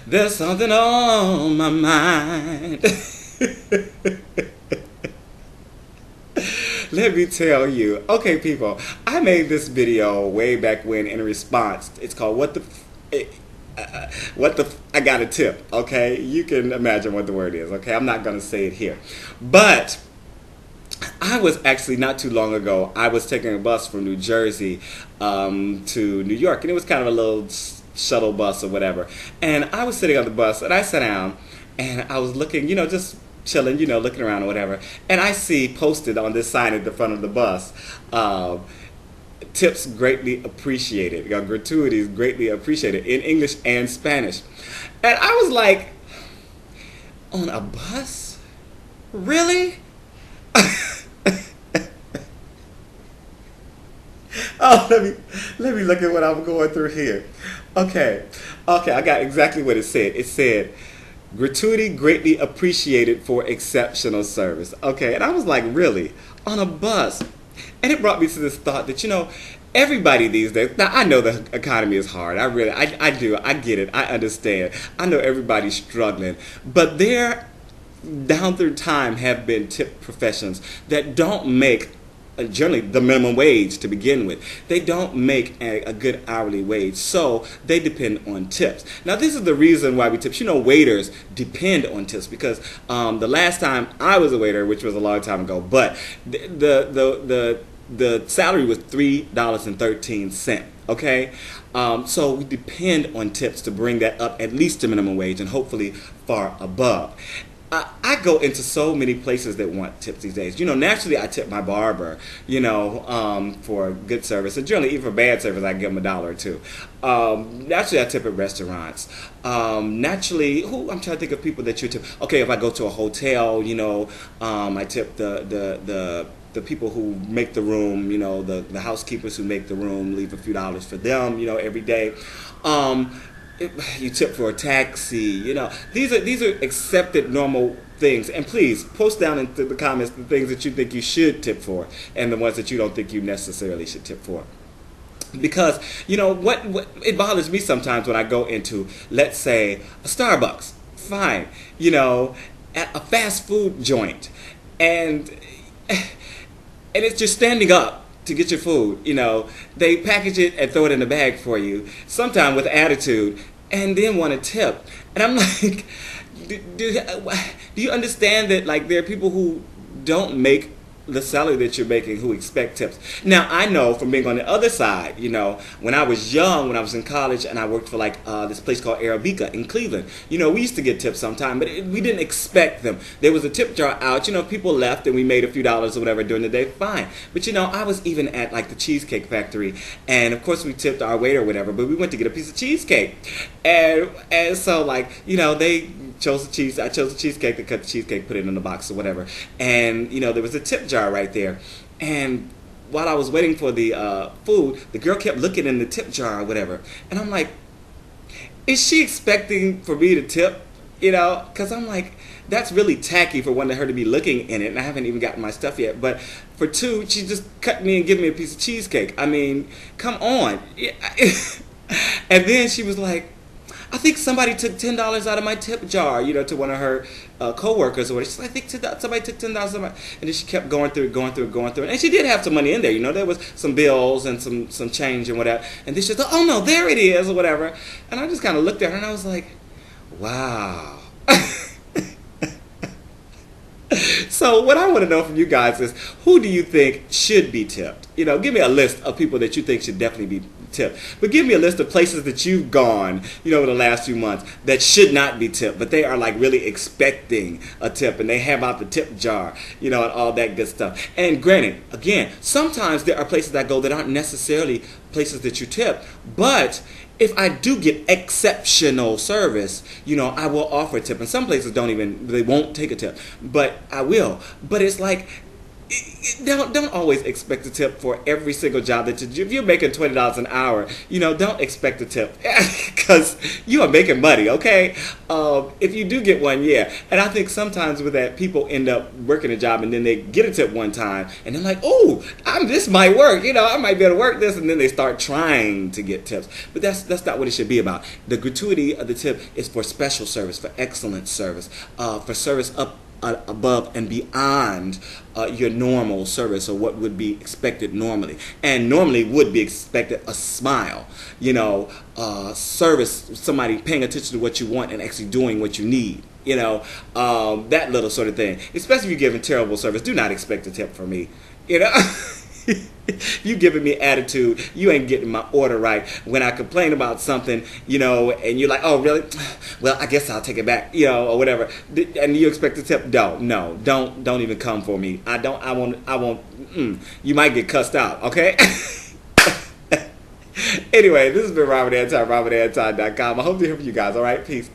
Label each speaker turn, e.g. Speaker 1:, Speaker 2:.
Speaker 1: There's something on my mind. Let me tell you. Okay, people, I made this video way back when in response. It's called I got a tip, okay? You can imagine what the word is, okay? I'm not going to say it here. But I was actually not too long ago, I was taking a bus from New Jersey to New York, and it was kind of a little shuttle bus or whatever. And I was sitting on the bus, and I sat down, and I was looking, just chilling, looking around or whatever. And I see posted on this sign at the front of the bus, tips greatly appreciated, gratuities greatly appreciated in English and Spanish. And I was like, on a bus? Really? Oh, let me look at what I'm going through here. Okay, I got exactly what it said. It said, gratuity greatly appreciated for exceptional service. Okay, and I was like, really? On a bus? And it brought me to this thought that, everybody these days, now I know the economy is hard. I do. I get it. I understand. I know everybody's struggling. But there, down through time, have been tip professions that don't make generally the minimum wage to begin with. They don't make a good hourly wage, so they depend on tips. Now, this is the reason why we tips. Waiters depend on tips because the last time I was a waiter, which was a long time ago, but the salary was $3.13. Okay, so we depend on tips to bring that up at least to minimum wage and hopefully far above. I go into so many places that want tips these days. Naturally I tip my barber, for good service. And generally, even for bad service, I give them $1 or $2. Naturally, I tip at restaurants. Naturally, I'm trying to think of people that you tip. Okay, if I go to a hotel, I tip the people who make the room, the housekeepers who make the room, leave a few dollars for them, every day. You tip for a taxi, these are accepted normal things. And please post down into the comments the things that you think you should tip for and the ones that you don't think you necessarily should tip for. Because what it bothers me sometimes when I go into, let's say, a Starbucks, fine, at a fast food joint, and it's just standing up to get your food, they package it and throw it in the bag for you, sometimes with attitude, and then want to tip. And I'm like, do you understand that, there are people who don't make the salary that you're making who expect tips? Now, I know from being on the other side, when I was young, when I was in college, and I worked for this place called Arabica in Cleveland, we used to get tips sometime, but we didn't expect them. There was a tip jar out, if people left and we made a few dollars or whatever during the day, fine. But I was even at the Cheesecake Factory, and of course we tipped our waiter or whatever, but we went to get a piece of cheesecake. And so they chose the cheese. I chose the cheesecake. They cut the cheesecake, put it in the box or whatever. And there was a tip jar right there. And while I was waiting for the food, the girl kept looking in the tip jar or whatever. And I'm like, is she expecting for me to tip? Because I'm like, that's really tacky for one of her to be looking in it, and I haven't even gotten my stuff yet. But for two, she just cut me and give me a piece of cheesecake. I mean, come on. And then she was like, I think somebody took $10 out of my tip jar, to one of her co-workers or whatever. She's like, I think somebody took $10 out of my... And then she kept going through it. And she did have some money in there, there was some bills and some change and whatever. And then she said, oh no, there it is, or whatever. And I just kind of looked at her and I was like, wow. So what I want to know from you guys is, who do you think should be tipped? Give me a list of people that you think should definitely be tipped. But give me a list of places that you've gone, over the last few months that should not be tipped, but they are really expecting a tip, and they have out the tip jar, and all that good stuff. And granted, again, sometimes there are places I go that aren't necessarily places that you tip, but if I do get exceptional service, I will offer a tip. And some places they won't take a tip, but I will. But it's like, don't always expect a tip for every single job that you do. If you're making $20 an hour, don't expect a tip because you are making money. Okay, if you do get one, yeah. And I think sometimes with that, people end up working a job and then they get a tip one time and they're like, "Oh, this might work. I might be able to work this," and then they start trying to get tips. But that's not what it should be about. The gratuity of the tip is for special service, for excellent service, for service up above and beyond your normal service or what would be expected normally. And normally would be expected a smile, service, somebody paying attention to what you want and actually doing what you need. That little sort of thing. Especially if you're giving terrible service, do not expect a tip from me. You giving me attitude, you ain't getting my order right. When I complain about something, and you're like, "Oh, really? Well, I guess I'll take it back," or whatever. And you expect a tip? No, don't even come for me. I won't. You might get cussed out. Okay. Anyway, this has been Robert Anton, RobertAnton.com. I hope to hear from you guys. All right, peace.